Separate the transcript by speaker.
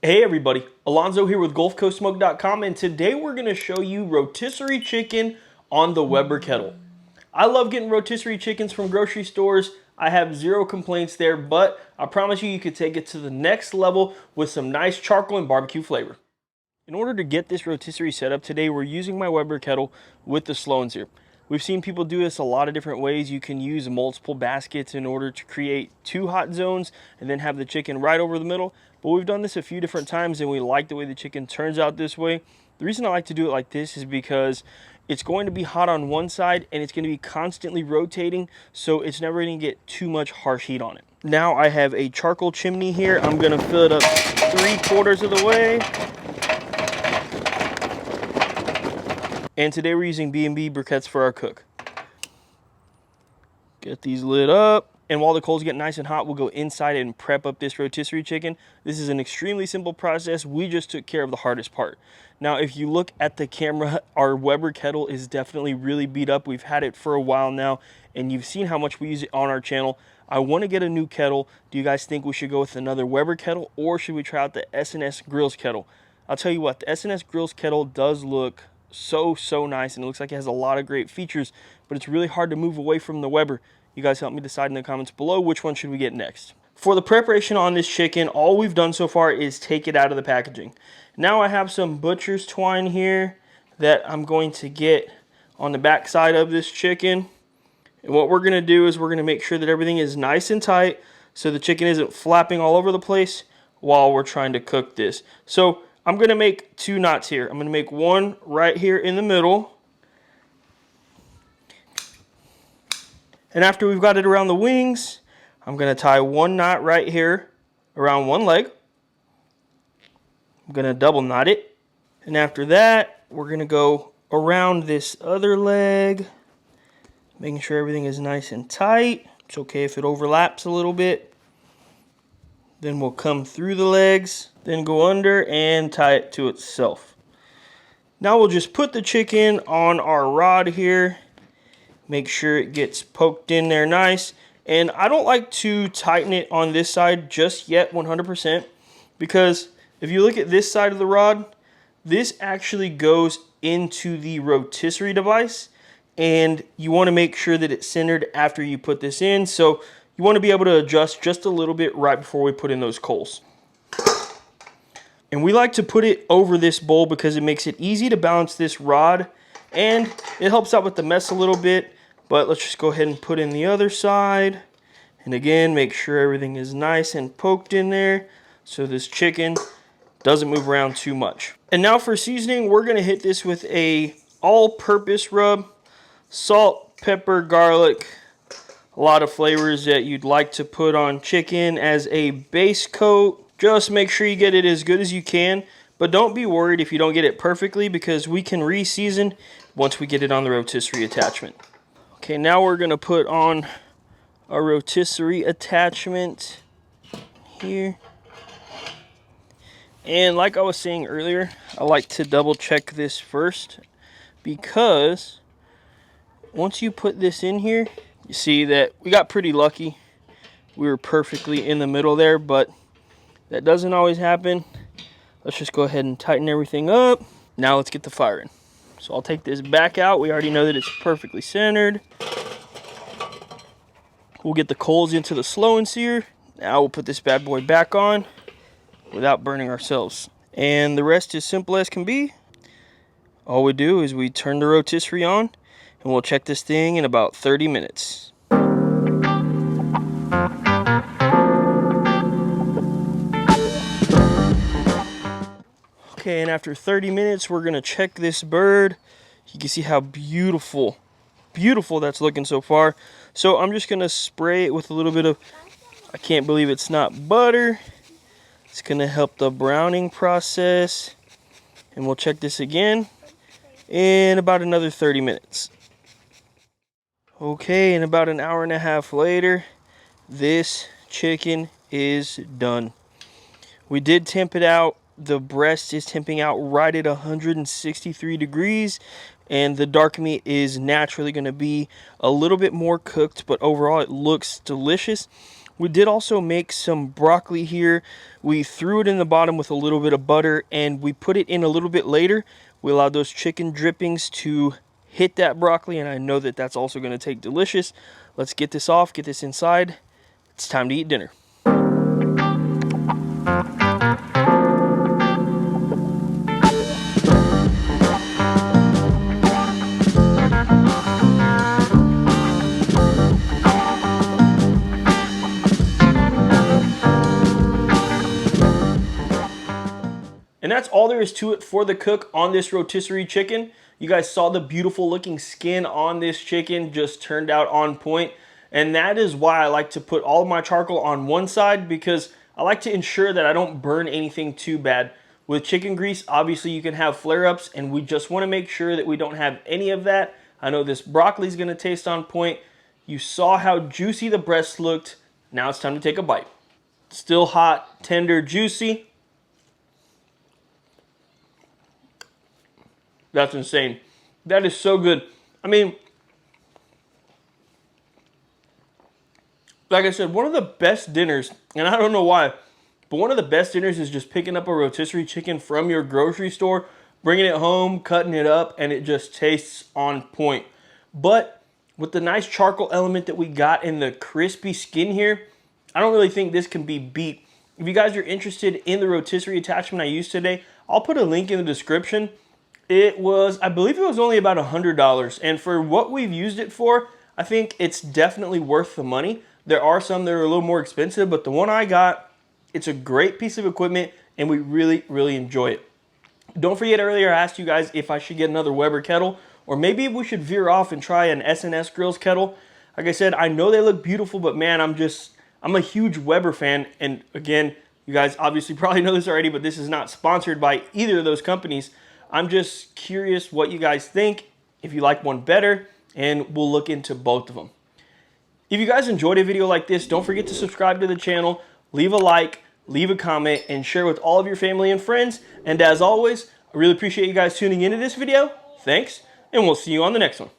Speaker 1: Hey everybody, Alonzo here with GulfCoastSmoke.com, and today we're going to show you rotisserie chicken on the Weber kettle. I love getting rotisserie chickens from grocery stores. I have zero complaints there, but I promise you could take it to the next level with some nice charcoal and barbecue flavor. In order to get this rotisserie set up today, we're using my Weber kettle with the Sloans here. We've seen people do this a lot of different ways. You can use multiple baskets in order to create two hot zones and then have the chicken right over the middle. But we've done this a few different times and we like the way the chicken turns out this way. The reason I like to do it like this is because it's going to be hot on one side and it's going to be constantly rotating, so it's never going to get too much harsh heat on it. Now I have a charcoal chimney here. I'm going to fill it up 3/4 of the way. And today we're using B&B briquettes for our cook. Get these lit up. And while the coals get nice and hot, we'll go inside and prep up this rotisserie chicken. This is an extremely simple process. We just took care of the hardest part. Now, if you look at the camera, our Weber kettle is definitely really beat up. We've had it for a while now, and you've seen how much we use it on our channel. I want to get a new kettle. Do you guys think we should go with another Weber kettle, or should we try out the S&S Grills kettle? I'll tell you what, the S&S Grills kettle does look so nice, and it looks like it has a lot of great features, but it's really hard to move away from the Weber. You guys help me decide in the comments below which one should we get next. For the preparation on this chicken, all we've done so far is take it out of the packaging. Now I have some butcher's twine here that I'm going to get on the back side of this chicken. And what we're going to do is we're going to make sure that everything is nice and tight so the chicken isn't flapping all over the place while we're trying to cook this. So I'm going to make 2 knots here. I'm going to make one right here in the middle. And after we've got it around the wings, I'm going to tie 1 knot right here around one leg. I'm going to double knot it. And after that, we're going to go around this other leg, making sure everything is nice and tight. It's okay if it overlaps a little bit. Then we'll come through the legs, then go under and tie it to itself. Now we'll just put the chicken on our rod here. Make sure it gets poked in there nice. And I don't like to tighten it on this side just yet 100%, because if you look at this side of the rod, this actually goes into the rotisserie device, and you want to make sure that it's centered after you put this in. So you want to be able to adjust just a little bit right before we put in those coals. And we like to put it over this bowl because it makes it easy to balance this rod, and it helps out with the mess a little bit. But let's just go ahead and put in the other side. And again, make sure everything is nice and poked in there so this chicken doesn't move around too much. And now for seasoning, we're going to hit this with a all-purpose rub. Salt, pepper, garlic, a lot of flavors that you'd like to put on chicken as a base coat. Just make sure you get it as good as you can, but don't be worried if you don't get it perfectly, because we can re-season once we get it on the rotisserie attachment. Okay, now we're going to put on our rotisserie attachment here. And like I was saying earlier, I like to double check this first, because once you put this in here, you see that we got pretty lucky. We were perfectly in the middle there, but that doesn't always happen. Let's just go ahead and tighten everything up. Now let's get the fire in. So I'll take this back out. We already know that it's perfectly centered. We'll get the coals into the slow and sear. Now we'll put this bad boy back on without burning ourselves. And the rest is simple as can be. All we do is we turn the rotisserie on, and we'll check this thing in about 30 minutes. Okay, and after 30 minutes, we're gonna check this bird. You can see how beautiful that's looking so far. So I'm just gonna spray it with a little bit of, I can't believe it's not butter. It's gonna help the browning process. And we'll check this again in about another 30 minutes. Okay, and about an hour and a half later, this chicken is done. We did temp it out. The breast is temping out right at 163 degrees, and the dark meat is naturally going to be a little bit more cooked, but overall it looks delicious. We did also make some broccoli here. We threw it in the bottom with a little bit of butter, and we put it in a little bit later. We allowed those chicken drippings to hit that broccoli, and I know that that's also going to take delicious. Let's get this off, get this inside. It's time to eat dinner. And that's all there is to it for the cook on this rotisserie chicken. You guys saw the beautiful looking skin on this chicken, just turned out on point. And that is why I like to put all of my charcoal on one side, because I like to ensure that I don't burn anything too bad. With chicken grease, obviously you can have flare-ups, and we just want to make sure that we don't have any of that. I know this broccoli is going to taste on point. You saw how juicy the breast looked. Now it's time to take a bite. Still hot, tender, juicy. That's insane. That is so good. I mean, like I said, one of the best dinners, and I don't know why, but one of the best dinners is just picking up a rotisserie chicken from your grocery store, bringing it home, cutting it up, and it just tastes on point. But with the nice charcoal element that we got in the crispy skin here, I don't really think this can be beat. If you guys are interested in the rotisserie attachment I used today, I'll put a link in the description. It was, I believe it was only about $100. And for what we've used it for, I think it's definitely worth the money. There are some that are a little more expensive, but the one I got, it's a great piece of equipment and we really, really enjoy it. Don't forget, earlier I asked you guys if I should get another Weber kettle, or maybe we should veer off and try an S&S Grills kettle. Like I said, I know they look beautiful, but man, I'm a huge Weber fan. And again, you guys obviously probably know this already, but this is not sponsored by either of those companies. I'm just curious what you guys think, if you like one better, and we'll look into both of them. If you guys enjoyed a video like this, don't forget to subscribe to the channel, leave a like, leave a comment, and share with all of your family and friends. And as always, I really appreciate you guys tuning into this video. Thanks, and we'll see you on the next one.